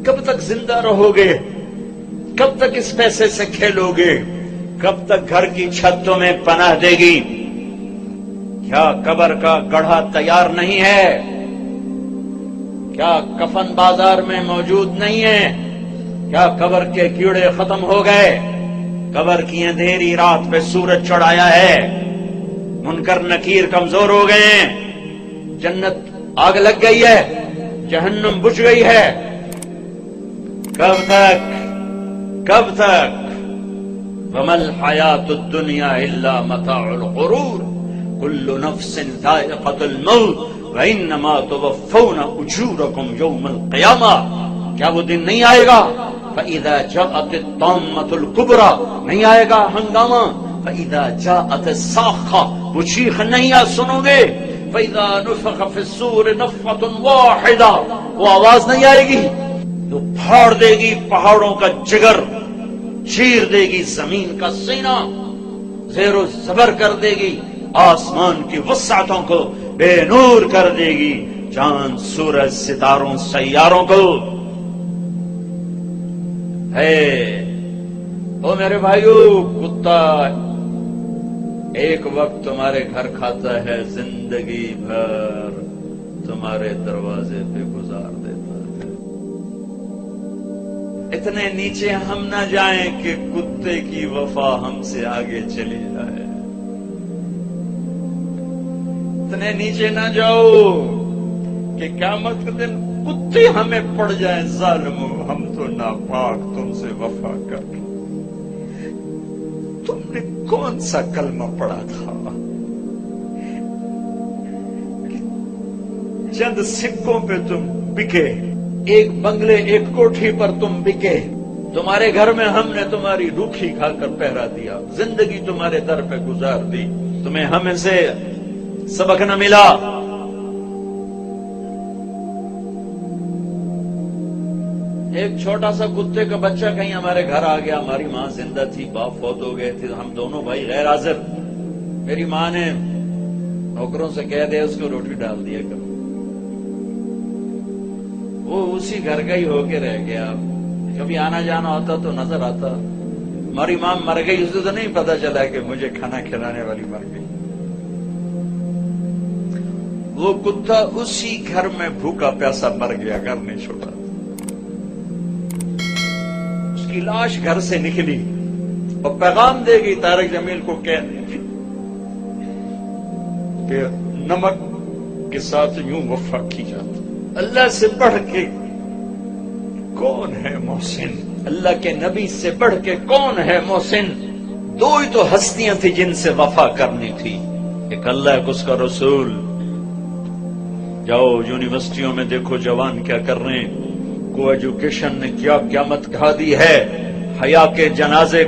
کب تک زندہ رہو گے؟ کب تک اس پیسے سے کھیلو گے؟ کب تک گھر کی چھت تمہیں پناہ دے گی؟ کیا قبر کا گڑھا تیار نہیں ہے؟ کیا کفن بازار میں موجود نہیں ہے؟ کیا قبر کے کیڑے ختم ہو گئے؟ قبر کی اندھیری رات پہ سورج چڑھ آیا ہے، منکر نکیر کمزور ہو گئے ہیں، جنت آگ لگ گئی ہے، جہنم بجھ گئی ہے۔ کب تک؟ کب تک؟ وَمَا الْحَيَاةُ الدُّنْيَا إِلَّا مَتَاعُ الْغُرُورِ كُلُّ نَفْسٍ ذَائِقَةُ الْمَوْتِ وَإِنَّمَا تُوَفَّوْنَ أُجُورَكُمْ يَوْمَ الْقِيَامَةِ۔ کیا وہ دن نہیں آئے گا؟ فَإِذَا جَاءَتِ الطَّامَّةُ الْكُبْرَىٰ، نہیں آئے گا ہنگامہ؟ فَإِذَا جَاءَتِ الصَّاخَّةُ، وہ چیخ نہیں سنو گے؟ فَإِذَا نُفِخَ فِي الصُّورِ نَفْخَةٌ وَاحِدَةٌ، وہ آواز نہیں آئے گی جو پھاڑ دے گی پہاڑوں کا جگر، چیر دے گی زمین کا سینہ، زیر و زبر کر دے گی آسمان کی وسعتوں کو، بے نور کر دے گی چاند سورج ستاروں سیاروں کو۔ ہے او میرے بھائیو، کتا ایک وقت تمہارے گھر کھاتا ہے، زندگی بھر تمہارے دروازے پہ گزار دیتا ہے۔ اتنے نیچے ہم نہ جائیں کہ کتے کی وفا ہم سے آگے چلی جائے، اتنے نیچے نہ جاؤ کہ قیامت کے دن کتے ہمیں پڑ جائیں، ظالمو ہم تو ناپاک تم سے وفا کر۔ تم نے کون سا کلمہ پڑھا تھا؟ چند سکوں پہ تم بکے، ایک بنگلے ایک کوٹھی پر تم بکے، تمہارے گھر میں ہم نے تمہاری روکھی کھا کر پہرا دیا، زندگی تمہارے در پہ گزار دی، تمہیں ہمیں سے سبق نہ ملا۔ ایک چھوٹا سا کتے کا بچہ کہیں ہمارے گھر آ گیا، ہماری ماں زندہ تھی، باپ فوت ہو گئے تھے، ہم دونوں بھائی غیر حاضر، میری ماں نے نوکروں سے کہہ دیا اس کو روٹی ڈال دیا کرو، وہ اسی گھر کا ہی ہو کے رہ گیا، کبھی آنا جانا ہوتا تو نظر آتا۔ ہماری ماں مر گئی، اسے تو نہیں پتا چلا کہ مجھے کھانا کھلانے والی مر گئی۔ وہ کتا اسی گھر میں بھوکا پیاسا مر گیا، گھر نہیں چھوڑا، اس کی لاش گھر سے نکلی اور پیغام دے گی طارق جمیل کو کہ نمک کے ساتھ یوں وفا کی جاتی۔ اللہ سے بڑھ کے کون ہے محسن؟ اللہ کے نبی سے بڑھ کے کون ہے محسن؟ دو ہی تو ہستیاں تھی جن سے وفا کرنی تھی، ایک اللہ ایک اس کا رسول۔ جاؤ یونیورسٹیوں میں دیکھو جوان کیا کر رہے ہیں، کو ایجوکیشن نے کیا قیامت کھا دی ہے، حیا کے جنازے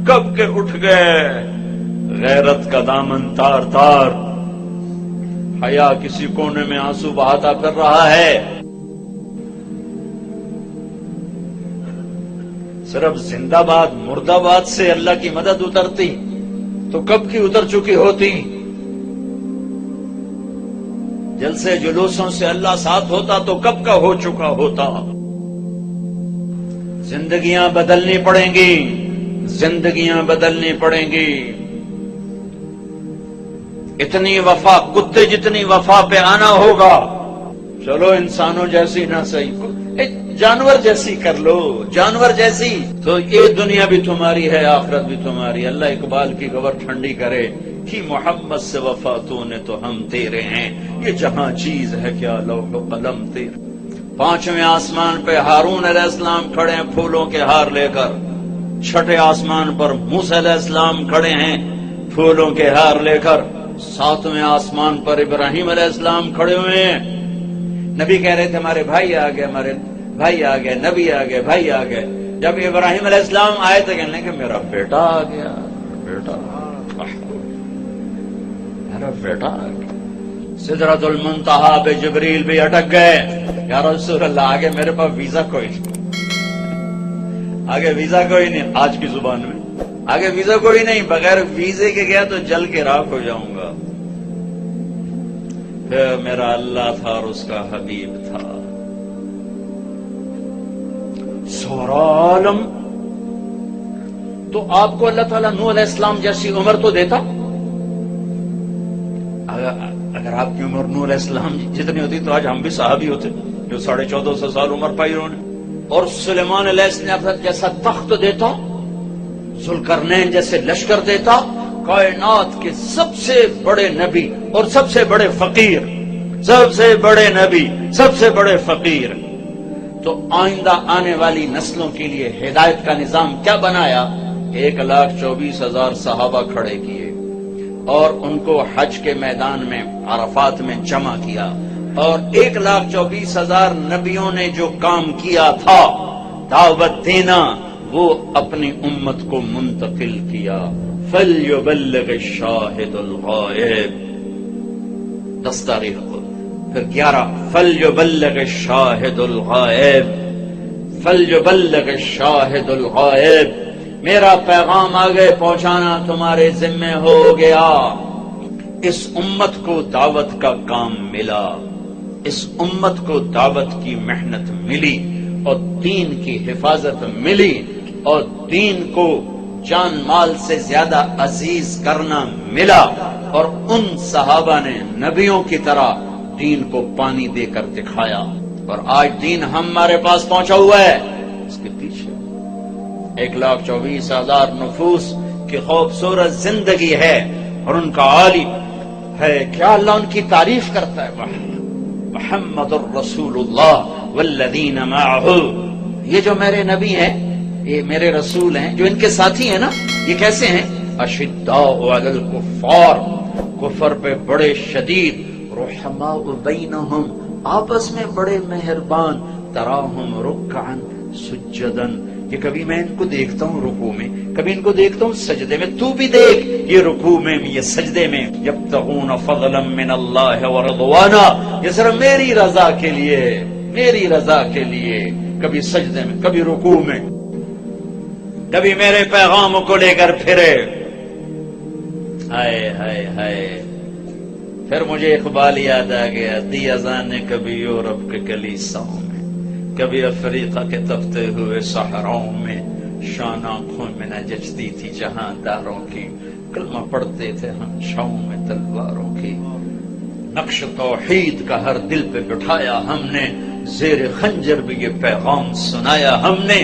کب کے اٹھ گئے، غیرت کا دامن تار تار، حیا کسی کونے میں آنسو بہاتا پھر رہا ہے۔ صرف زندہ باد مردہ باد سے اللہ کی مدد اترتی تو کب کی اتر چکی ہوتی، جلسے جلوسوں سے اللہ ساتھ ہوتا تو کب کا ہو چکا ہوتا۔ زندگیاں بدلنی پڑیں گی، زندگیاں بدلنی پڑیں گی۔ اتنی وفا، کتے جتنی وفا پہ آنا ہوگا۔ چلو انسانوں جیسی نہ صحیح، جانور جیسی کر لو، جانور جیسی، تو یہ دنیا بھی تمہاری ہے، آخرت بھی تمہاری۔ اللہ اقبال کی خبر ٹھنڈی کرے کہ محمد سے وفا تو نے تو ہم تیرے ہیں، یہ جہاں چیز ہے کیا لوح و قلم تیرے۔ پانچویں آسمان پہ ہارون علیہ السلام کھڑے ہیں پھولوں کے ہار لے کر، چھٹے آسمان پر موسیٰ علیہ السلام کھڑے ہیں پھولوں کے ہار لے کر، ساتویں آسمان پر ابراہیم علیہ السلام کھڑے ہوئے ہیں۔ نبی کہہ رہے تھے ہمارے بھائی آ گئے، ہمارے بھائی آ گئے، نبی آ گئے، بھائی آ گئے۔ جب ابراہیم علیہ السلام آئے تو کہنے کہ میرا بیٹا آ گیا، بیٹا میرا بیٹا آ گیا۔ سدرۃ المنتہا پہ جبریل بھی اٹک گئے، یا رسول اللہ آگے میرے پاس ویزا کوئی نہیں، آگے ویزا کوئی نہیں، آج کی زبان میں آگے ویزا کوئی نہیں، بغیر ویزے کے گیا تو جل کے راکھ ہو جاؤں گا۔ پھر میرا اللہ تھا اور اس کا حبیب تھا، سورا عالم، تو آپ کو اللہ تعالیٰ نوح علیہ السلام جیسی عمر تو دیتا؟ اگر آپ کی عمر نوح علیہ السلام جتنی ہوتی تو آج ہم بھی صحابی ہوتے جو 1450 سال عمر پائی انہوں نے. اور سلیمان علیہ السلام جیسا تخت دیتا، ذوالقرنین جیسے لشکر دیتا، کائنات کے سب سے بڑے نبی اور سب سے بڑے فقیر، سب سے بڑے نبی سب سے بڑے فقیر. تو آئندہ آنے والی نسلوں کے لیے ہدایت کا نظام کیا بنایا؟ 1,24,000 صحابہ کھڑے کیے اور ان کو حج کے میدان میں عرفات میں جمع کیا، اور 1,24,000 نبیوں نے جو کام کیا تھا دعوت دینا، وہ اپنی امت کو منتقل کیا. فَلْيُبَلِّغِ الشَّاهِدُ الْغَائِبَ، 10 تاریخ کو. پھر 11 فَلْيُبَلِّغِ الشَّاهِدُ الْغَائِبَ، فَلْيُبَلِّغِ الشَّاهِدُ الْغَائِبَ، میرا پیغام آگے پہنچانا تمہارے ذمہ ہو گیا. اس امت کو دعوت کا کام ملا، اس امت کو دعوت کی محنت ملی اور دین کی حفاظت ملی، اور دین کو جان مال سے زیادہ عزیز کرنا ملا. اور ان صحابہ نے نبیوں کی طرح دین کو پانی دے کر دکھایا، اور آج دین ہمارے پاس پہنچا ہوا ہے. اس کے پیچھے 1,24,000 نفوس کی خوبصورت زندگی ہے، اور ان کا عالم ہے. کیا اللہ ان کی تعریف کرتا ہے؟ محمد الرسول اللہ والذین معہ. یہ جو میرے نبی ہیں، یہ میرے رسول ہیں، جو ان کے ساتھی ہیں نا، یہ کیسے ہیں؟ اشداء علی الکفار، کفر پہ بڑے شدید، رحماء بینہم، آپس میں بڑے مہربان، تراہم رکعا سجدا. یہ کبھی میں ان کو دیکھتا ہوں رکوع میں، کبھی ان کو دیکھتا ہوں سجدے میں. تو بھی دیکھ، یہ رکوع میں، یہ سجدے میں، یبتغون فضلا من اللہ ورضوانا، یہ صرف میری رضا کے لیے، میری رضا کے لیے. کبھی سجدے میں، کبھی رکوع میں، کبھی میرے پیغام کو لے کر پھرے. ہائے ہائے ہائے. پھر مجھے اقبال یاد آ گیا، دی اذانیں کبھی یورپ کے کلیساؤں میں، کبھی افریقہ کے تپتے ہوئے صحراؤں میں، شان آنکھوں میں نہ جچتی تھی جہاں داروں کی، کلمہ پڑھتے تھے ہم چھاؤں میں تلواروں کی. نقش توحید کا ہر دل پہ بٹھایا ہم نے، زیر خنجر بھی یہ پیغام سنایا ہم نے.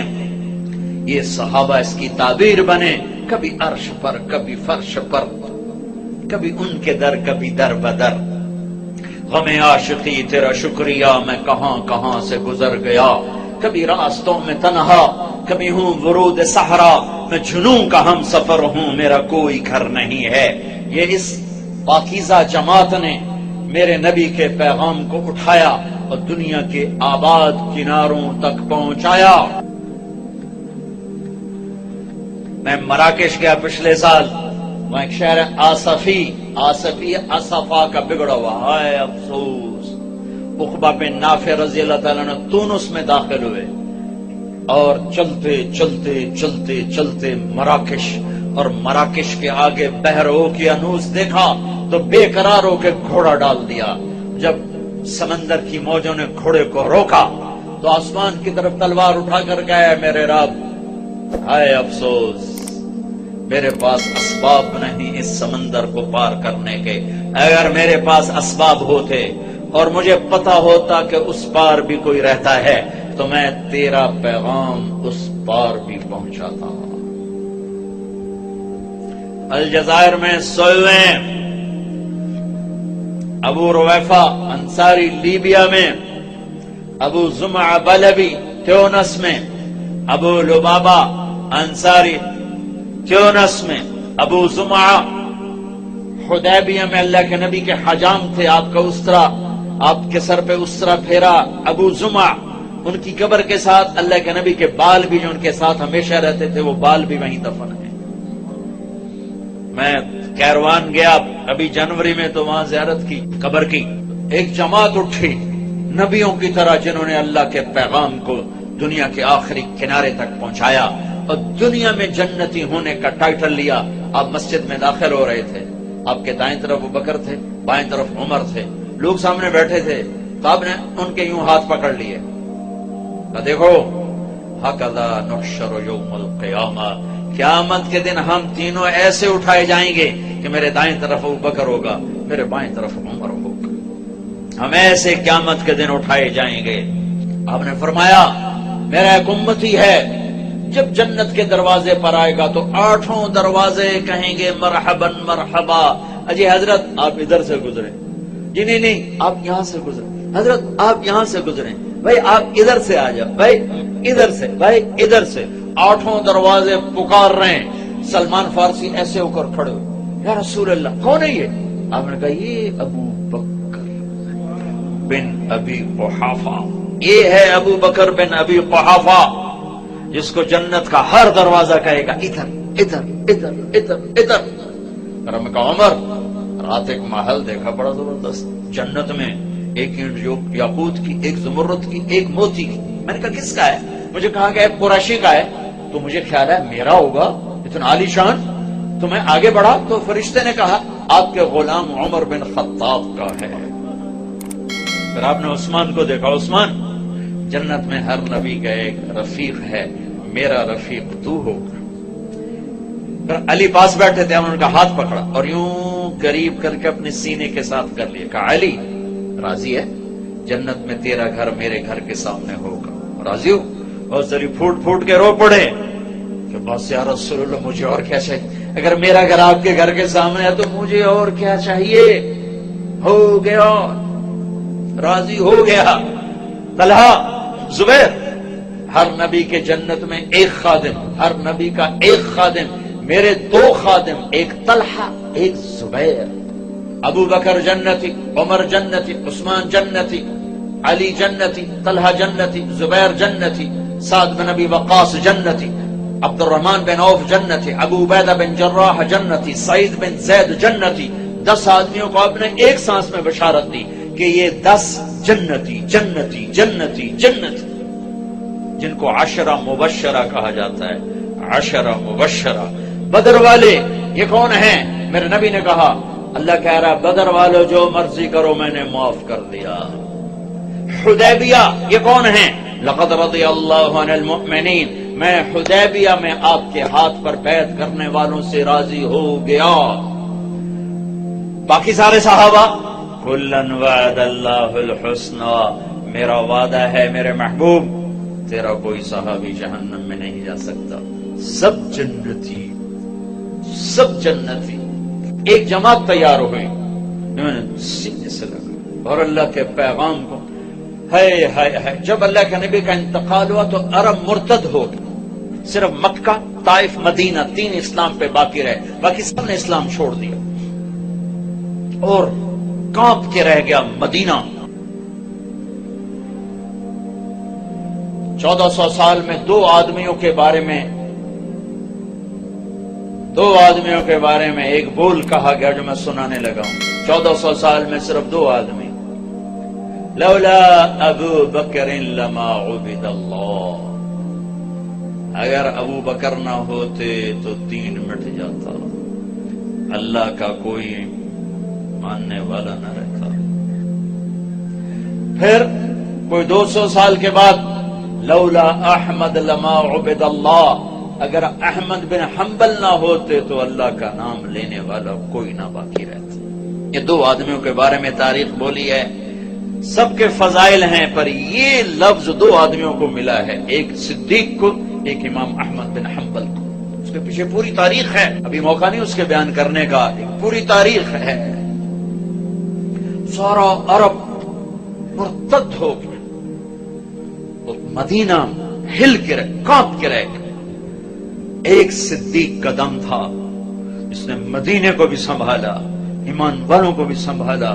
یہ صحابہ اس کی تعبیر بنے، کبھی عرش پر، کبھی فرش پر، کبھی ان کے در، کبھی در بدر. غم عاشقی تیرا شکریہ میں کہاں کہاں سے گزر گیا، کبھی راستوں میں تنہا، کبھی ہوں ورود صحرا، میں جنوں کا ہم سفر ہوں، میرا کوئی گھر نہیں ہے. یہ اس پاکیزہ جماعت نے میرے نبی کے پیغام کو اٹھایا اور دنیا کے آباد کناروں تک پہنچایا. میں مراکش گیا پچھلے سال، وہاں ایک شہر آصفی، آصفا کا بگڑا ہوا. ہائے افسوس. عقبہ بن نافع رضی اللہ تعالیٰ نے تونس میں داخل ہوئے اور چلتے چلتے چلتے چلتے مراکش، اور مراکش کے آگے بحر اوقیانوس دیکھا تو بے قرار ہو کے گھوڑا ڈال دیا. جب سمندر کی موجوں نے گھوڑے کو روکا تو آسمان کی طرف تلوار اٹھا کر گئے، میرے رب ہائے افسوس، میرے پاس اسباب نہیں اس سمندر کو پار کرنے کے. اگر میرے پاس اسباب ہوتے اور مجھے پتا ہوتا کہ اس پار بھی کوئی رہتا ہے تو میں تیرا پیغام اس پار بھی پہنچاتا. الجزائر میں سوئے ابو رویفہ انصاری لیبیا میں، ابو زمع بلبی تیونس میں، ابو لبابہ انصاری تیونس میں، ابو زمع حدیبیہ میں اللہ کے نبی کے حجام تھے، آپ کا اسرا، آپ کے سر پہ اسرا پھیرا. ابو زمع، ان کی قبر کے ساتھ اللہ کے نبی کے بال بھی جو ان کے ساتھ ہمیشہ رہتے تھے وہ بال بھی وہیں دفن ہیں. میں کیروان گیا ابھی جنوری میں تو وہاں زیارت کی قبر کی. ایک جماعت اٹھی نبیوں کی طرح جنہوں نے اللہ کے پیغام کو دنیا کے آخری کنارے تک پہنچایا اور دنیا میں جنتی ہونے کا ٹائٹل لیا. آپ مسجد میں داخل ہو رہے تھے، آپ کے دائیں طرف ابو بکر تھے، بائیں طرف عمر تھے، لوگ سامنے بیٹھے تھے، تو آپ نے ان کے یوں ہاتھ پکڑ لیے. دیکھو ہکذا نحشر یوم القیامہ، قیامت کے دن ہم تینوں ایسے اٹھائے جائیں گے کہ میرے دائیں طرف ابو بکر ہوگا، میرے بائیں طرف عمر ہوگا، ہم ایسے قیامت کے دن اٹھائے جائیں گے۔ آپ نے فرمایا میرا ایک امتی ہے، جب جنت کے دروازے پر آئے گا تو 8 دروازے کہیں گے مرحبا مرحبا۔ اجی حضرت آپ ادھر سے گزرے، جی نہیں آپ یہاں سے گزرے، حضرت آپ یہاں سے گزرے، بھائی آپ ادھر سے آ جاؤ، بھائی ادھر سے، بھائی ادھر سے۔ 8 دروازے پکار رہے ہیں۔ سلمان فارسی ایسے ہو کر کھڑے ہوئے، یا رسول اللہ کون ہے یہ؟ آپ نے کہا یہ ابو بکر بن ابی قحافہ، یہ ہے ابو بکر بن ابی قحافہ، جس کو جنت کا ہر دروازہ کہے گا ادھر ادھر ادھر ادھر ادھر۔ اور میں کہا عمر رات ایک محل دیکھا بڑا زبردست، جنت میں ایک اینٹ یاقوت کی، ایک زمرد کی، ایک موتی کی۔ میں نے کہا کس کا ہے؟ مجھے کہا کہ ایک قریشی کا ہے، تو مجھے خیال ہے میرا ہوگا، اتنا عالی شان۔ تو میں آگے بڑھا تو فرشتے نے کہا آپ کے غلام عمر بن خطاب کا ہے۔ پھر آپ نے عثمان کو دیکھا، عثمان جنت میں ہر نبی کا ایک رفیق ہے، میرا رفیق تو ہوگا۔ پھر علی پاس بیٹھے تھے، انہوں نے کا ہاتھ پکڑا اور یوں قریب کر کے اپنے سینے کے ساتھ کر لیا، کہا علی راضی ہے؟ جنت میں تیرا گھر میرے گھر کے سامنے ہوگا، راضی ہو؟ اور ذری پھوٹ پھوٹ کے رو پڑے کہ بس یا رسول اللہ مجھے اور کیا چاہیے، اگر میرا گھر آپ کے گھر کے سامنے ہے تو مجھے اور کیا چاہیے؟ ہو گیا، راضی ہو گیا۔ طلحہ زبیر، ہر نبی کے جنت میں ایک خادم، ہر نبی کا ایک خادم، میرے 2 خادم، ایک طلحہ ایک زبیر۔ ابو بکر جنتی، عمر جنتی، عثمان جنتی، علی جنتی، طلحہ جنتی، زبیر جنتی، سعد بن ابی وقاص جنتی، عبد الرحمن بن عوف جنتی، ابو عبیدہ بن جراح جنتی، سعید بن زید جنتی۔ 10 آدمیوں کو آپ نے ایک سانس میں بشارت دی کہ یہ 10 جنتی جنتی جنتی جنتی، جن کو 10 مبشرہ کہا جاتا ہے، 10 مبشرہ۔ بدر والے یہ کون ہیں؟ میرے نبی نے کہا اللہ کہہ رہا بدر والو جو مرضی کرو میں نے معاف کر دیا۔ حدیبیہ یہ کون ہیں؟ لقد رضی اللہ عن المؤمنین، میں حدیبیہ میں آپ کے ہاتھ پر بیعت کرنے والوں سے راضی ہو گیا۔ باقی سارے صحابہ کلن وعد اللہ الحسنى، میرا وعدہ ہے میرے محبوب تیرا کوئی صحابی جہنم میں نہیں جا سکتا، سب جنتی، سب جنتی۔ ایک جماعت تیار ہوئی، انہوں نے سینے سے لگا اور اللہ کے پیغام کو ہائے ہائے ہائے۔ جب اللہ کے نبی کا انتقال ہوا تو عرب مرتد ہو گئے، صرف مکہ، طائف، مدینہ 3 اسلام پہ باقی رہے، باقی سب نے اسلام چھوڑ دیا اور کانپ کے رہ گیا مدینہ۔ 1400 سال میں 2 آدمیوں کے بارے میں ایک بول کہا گیا جو میں سنانے لگا ہوں۔ 1400 سال میں صرف 2 آدمی، لولا ابو بکر لما عبد اللہ، اگر ابو بکر نہ ہوتے تو دین مٹ جاتا، اللہ کا کوئی ماننے والا نہ رہتا۔ پھر کوئی 200 سال کے بعد لولا احمد لما عبد اللہ، اگر احمد بن حنبل نہ ہوتے تو اللہ کا نام لینے والا کوئی نہ باقی رہتا۔ یہ 2 آدمیوں کے بارے میں تاریخ بولی ہے، سب کے فضائل ہیں، پر یہ لفظ 2 آدمیوں کو ملا ہے، ایک صدیق کو، ایک امام احمد بن حنبل کو۔ اس کے پیچھے پوری تاریخ ہے، ابھی موقع نہیں اس کے بیان کرنے کا، ایک پوری تاریخ ہے۔ سارا عرب مرتد ہو گیا اور مدینہ ہل کے رہ، کانپ کے رہ گیا۔ ایک صدیق کا دم تھا، اس نے مدینے کو بھی سنبھالا، ایمان والوں کو بھی سنبھالا،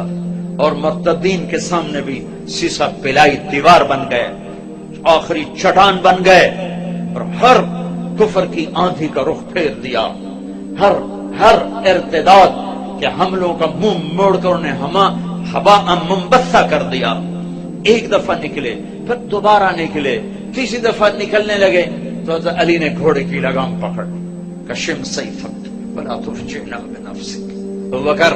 اور مرتدین کے سامنے بھی سیسا پلائی دیوار بن گئے، آخری چٹان بن گئے، اور ہر کفر کی آندھی کا رخ پھیر دیا، ہر ارتداد کے حملوں کا منہ موڑ کر انہیں ہوا منبثہ کر دیا۔ ایک دفعہ نکلے، پھر دوبارہ نکلے، تیسری دفعہ نکلنے لگے تو حضرت علی نے گھوڑے کی لگام پکڑ، کشم سیفک ولا ترجعنا بنفسک۔ ابو بکر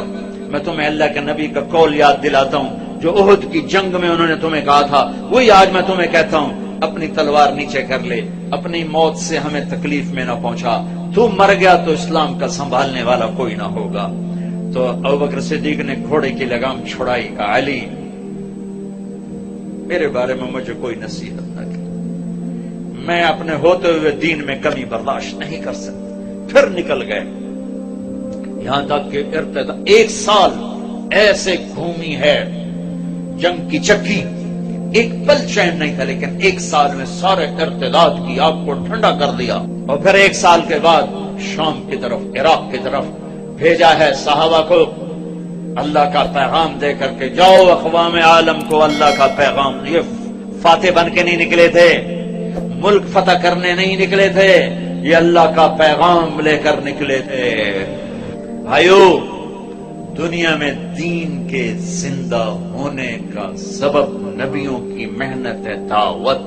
میں تمہیں اللہ کے نبی کا قول یاد دلاتا ہوں جو احد کی جنگ میں انہوں نے تمہیں کہا تھا، وہی آج میں تمہیں کہتا ہوں اپنی تلوار نیچے کر لے، اپنی موت سے ہمیں تکلیف میں نہ پہنچا، تو مر گیا تو اسلام کا سنبھالنے والا کوئی نہ ہوگا۔ تو ابوبکر صدیق نے گھوڑے کی لگام چھڑائی، کہا علی میرے بارے میں مجھے کوئی نصیحت نہ کی، میں اپنے ہوتے ہوئے دین میں کمی برداشت نہیں کر سکتا۔ پھر نکل گئے، یہاں تک کہ ارتدا 1 سال ایسے گھومی ہے جنگ کی چکی، ایک پل چین نہیں تھا، لیکن 1 سال میں سارے ارتداد کی آگ کو ٹھنڈا کر دیا۔ اور پھر 1 سال کے بعد شام کی طرف، عراق کی طرف بھیجا ہے صحابہ کو اللہ کا پیغام دے کر کے، جاؤ اقوام عالم کو اللہ کا پیغام۔ یہ فاتح بن کے نہیں نکلے تھے، ملک فتح کرنے نہیں نکلے تھے، یہ اللہ کا پیغام لے کر نکلے تھے۔ بھائیو، دنیا میں دین کے زندہ ہونے کا سبب نبیوں کی محنت ہے، دعوت،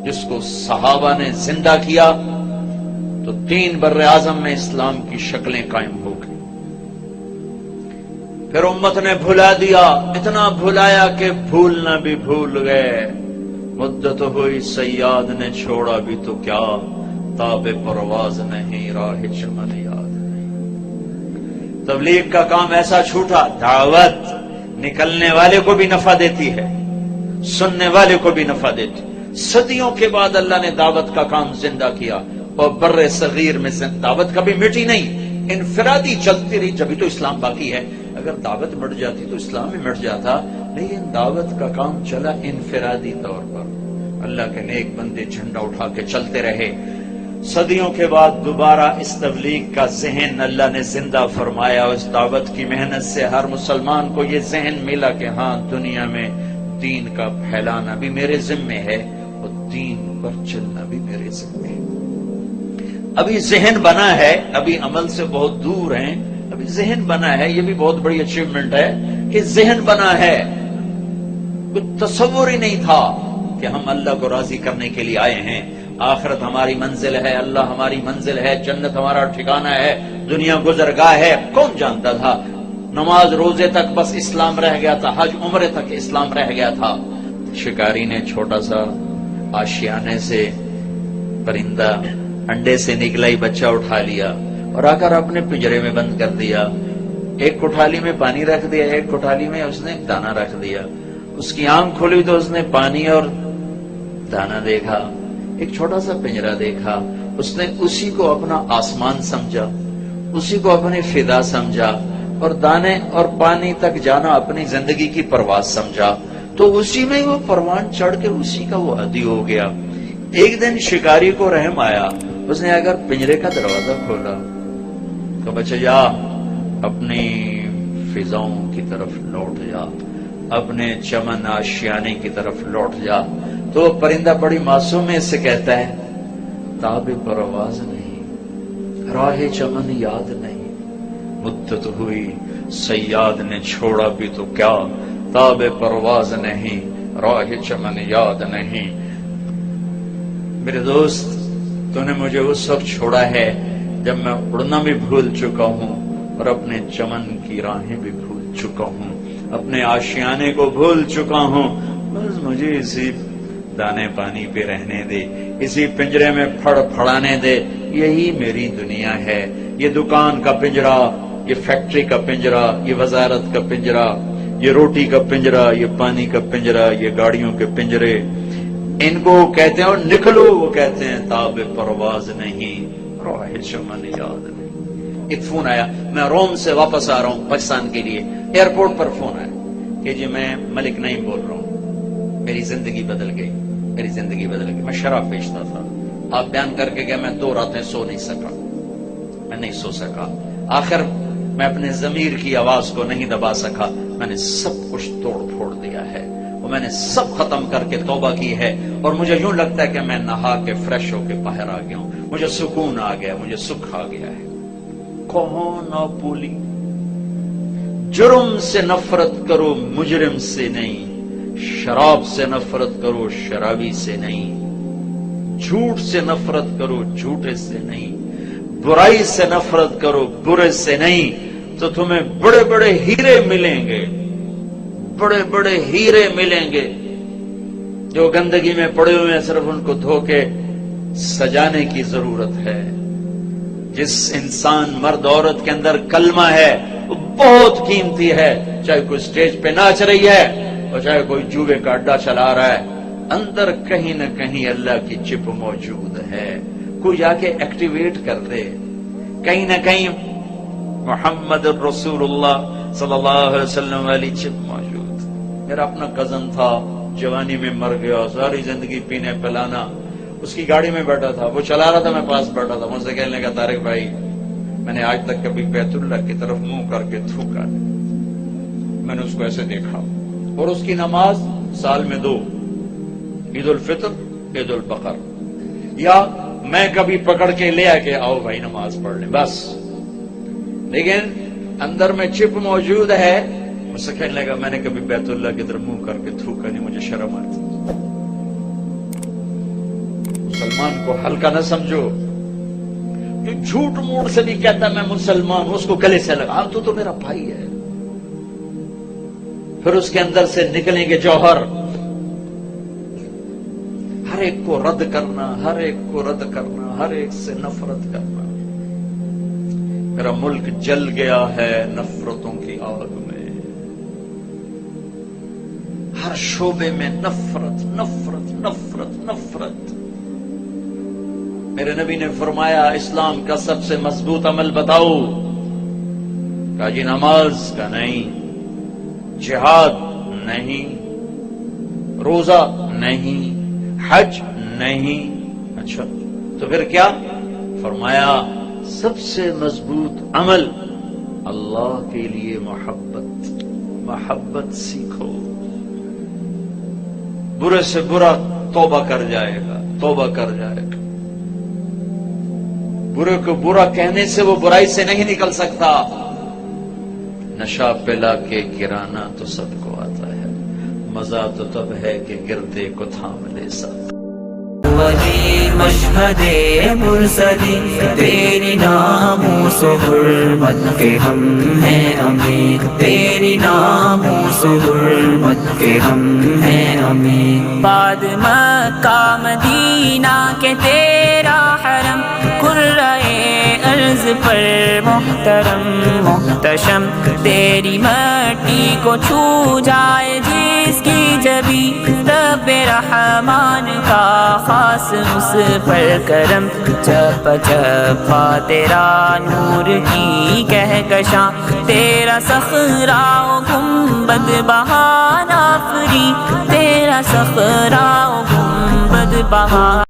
جس کو صحابہ نے زندہ کیا تو 3 بر اعظم میں اسلام کی شکلیں قائم ہو گئی۔ پھر امت نے بھلا دیا، اتنا بھلایا کہ بھولنا بھی بھول گئے۔ مدت ہوئی سیاد نے چھوڑا بھی تو کیا، تاب پرواز نہیں راہ چمن یاد نہیں۔ تبلیغ کا کام ایسا چھوٹا، دعوت نکلنے والے کو بھی نفع دیتی ہے، سننے والے کو بھی نفع دیتی۔ صدیوں کے بعد اللہ نے دعوت کا کام زندہ کیا، اور بر صغیر میں سے دعوت کبھی مٹی نہیں، انفرادی چلتی رہی، جبھی تو اسلام باقی ہے۔ اگر دعوت مٹ جاتی تو اسلام ہی مٹ جاتا، لیکن دعوت کا کام چلا انفرادی طور پر، اللہ کے نیک بندے جھنڈا اٹھا کے چلتے رہے۔ صدیوں کے بعد دوبارہ اس تبلیغ کا ذہن اللہ نے زندہ فرمایا، اس دعوت کی محنت سے ہر مسلمان کو یہ ذہن ملا کہ ہاں، دنیا میں دین کا پھیلانا بھی میرے ذمے ہے اور دین پر چلنا بھی میرے ذمے ہے۔ ابھی ذہن بنا ہے، ابھی عمل سے بہت دور ہیں، ابھی ذہن بنا ہے، یہ بھی بہت بڑی اچیومنٹ ہے کہ ذہن بنا ہے۔ کچھ تصور ہی نہیں تھا کہ ہم اللہ کو راضی کرنے کے لیے آئے ہیں، آخرت ہماری منزل ہے، اللہ ہماری منزل ہے، جنت ہمارا ٹھکانہ ہے، دنیا گزرگاہ ہے۔ کون جانتا تھا؟ نماز روزے تک بس اسلام رہ گیا تھا، حج عمرے تک اسلام رہ گیا تھا۔ شکاری نے چھوٹا سا آشیانے سے پرندہ انڈے سے نکلا ہی بچہ اٹھا لیا اور آ کر اپنے پنجرے میں بند کر دیا۔ ایک کوٹھالی میں پانی رکھ دیا، ایک کوٹھالی میں اس نے دانا رکھ دیا۔ اس کی آنکھ کھلی تو اس نے پانی اور دانا دیکھا، ایک چھوٹا سا پنجرا دیکھا۔ اس نے اسی کو اپنا آسمان سمجھا، اسی کو اپنی فضا سمجھا، اور دانے اور پانی تک جانا اپنی زندگی کی پرواز سمجھا۔ تو اسی میں وہ پروان چڑھ کے اسی کا وہ عادی ہو گیا۔ ایک دن شکاری کو رحم آیا، اس نے اگر پنجرے کا دروازہ کھولا تو بچہ جا، اپنی فضاؤں کی طرف لوٹ جا، اپنے چمن آشیانے کی طرف لوٹ جا۔ تو وہ پرندہ بڑی معصومیت سے کہتا ہے، تاب پرواز نہیں، راہ چمن یاد نہیں، مدت ہوئی سیاد نے چھوڑا بھی تو کیا، تاب پرواز نہیں، راہ چمن یاد نہیں۔ میرے دوست، تو نے مجھے اس وقت چھوڑا ہے جب میں اڑنا بھی بھول چکا ہوں اور اپنے چمن کی راہیں بھی بھول چکا ہوں، اپنے آشیانے کو بھول چکا ہوں۔ بس مجھے اسی دانے پانی پہ رہنے دے، اسی پنجرے میں پھڑ پھڑانے دے، یہی میری دنیا ہے۔ یہ دکان کا پنجرا، یہ فیکٹری کا پنجرا، یہ وزارت کا پنجرا، یہ روٹی کا پنجرا، یہ پانی کا پنجرا، یہ گاڑیوں کے پنجرے، ان کو کہتے ہیں اور نکلو، وہ کہتے ہیں تاب پرواز نہیں، راہ چمن یاد نہیں۔ ایک فون آیا، میں روم سے واپس آ رہا ہوں پاکستان کے لیے، ایئرپورٹ پر فون آیا کہ جی میں ملک نعیم بول رہا ہوں، میری زندگی بدل گئی، میری زندگی بدل گئی۔ میں شراب بیچتا تھا، آپ بیان کر کے کہ میں 2 راتیں سو نہیں سکا، میں نہیں سو سکا، آخر میں اپنے ضمیر کی آواز کو نہیں دبا سکا، میں نے سب کچھ توڑ پھوڑ دیا ہے، اور میں نے سب ختم کر کے توبہ کی ہے، اور مجھے یوں لگتا ہے کہ میں نہا کے فریش ہو کے باہر آ گیا ہوں، مجھے سکون آ گیا، مجھے سکھ آ گیا ہے۔ کون نہ بولی، جرم سے نفرت کرو مجرم سے نہیں، شراب سے نفرت کرو شرابی سے نہیں، جھوٹ سے نفرت کرو جھوٹے سے نہیں، برائی سے نفرت کرو برے سے نہیں، تو تمہیں بڑے بڑے ہیرے ملیں گے، بڑے بڑے ہیرے ملیں گے۔ جو گندگی میں پڑے ہوئے ہیں صرف ان کو دھو کے سجانے کی ضرورت ہے. جس انسان مرد عورت کے اندر کلمہ ہے وہ بہت قیمتی ہے، چاہے کوئی سٹیج پہ ناچ رہی ہے اور چاہے کوئی جوے کا اڈا چلا رہا ہے، اندر کہیں نہ کہیں اللہ کی چپ موجود ہے. کوئی جا کے ایکٹیویٹ کر دے، کہیں نہ کہیں محمد الرسول اللہ صلی اللہ علیہ وسلم والی چپ موجود. میرا اپنا کزن تھا، جوانی میں مر گیا، ساری زندگی پینے پلانا. اس کی گاڑی میں بیٹھا تھا، وہ چلا رہا تھا، میں پاس بیٹھا تھا. مجھ سے کہنے لگا طارق بھائی میں نے آج تک کبھی بیت اللہ کی طرف منہ کر کے تھوکا نہیں. میں نے اس کو ایسے دیکھا، اور اس کی نماز سال میں 2، عید الفطر عید البقر. یا میں کبھی پکڑ کے لے آ کے آؤ بھائی نماز پڑھ لیں بس. لیکن اندر میں چپ موجود ہے. مجھ سے کہنے لگا میں نے کبھی بیت اللہ کی طرف منہ کر کے تھوکا نہیں، مجھے شرم آتی. مسلمان کو ہلکا نہ سمجھو. جو جھوٹ موڑ سے بھی کہتا میں مسلمان، اس کو گلے سے لگا تو میرا بھائی ہے. پھر اس کے اندر سے نکلیں گے جوہر. ہر ایک کو رد کرنا، ہر ایک کو رد کرنا، ہر ایک سے نفرت کرنا. میرا ملک جل گیا ہے نفرتوں کی آگ میں. ہر شعبے میں نفرت نفرت نفرت نفرت. میرے نبی نے فرمایا اسلام کا سب سے مضبوط عمل بتاؤ؟ کہا جی نماز. کا نہیں، جہاد نہیں، روزہ نہیں، حج نہیں. اچھا تو پھر کیا؟ فرمایا سب سے مضبوط عمل اللہ کے لیے محبت. محبت سیکھو. برے سے برا توبہ کر جائے گا، توبہ کر جائے گا. برے کو برا کہنے سے وہ برائی سے نہیں نکل سکتا. نشہ پلا کے گرانا تو سب کو آتا ہے، مزہ تو تب ہے کہ گردے کو تھام لے سب. ولی مشہد مرسلی تیری ناموس و حرمت کے ہم ہیں امین. تیری ناموس و حرمت کے ہم ہیں امین. بعد مکہ مدینہ کے تیرا حرم، قرۂ ارض پر محترم محتشم. تیری مٹی کو چھو جائے جس کی جبی، رب رحمان کا خاص اس پر کرم. چپ چپا تیرا نور کی کہکشاں، تیرا صخرہ و گنبد بہانا فری. تیرا صخرہ و گنبد بہانا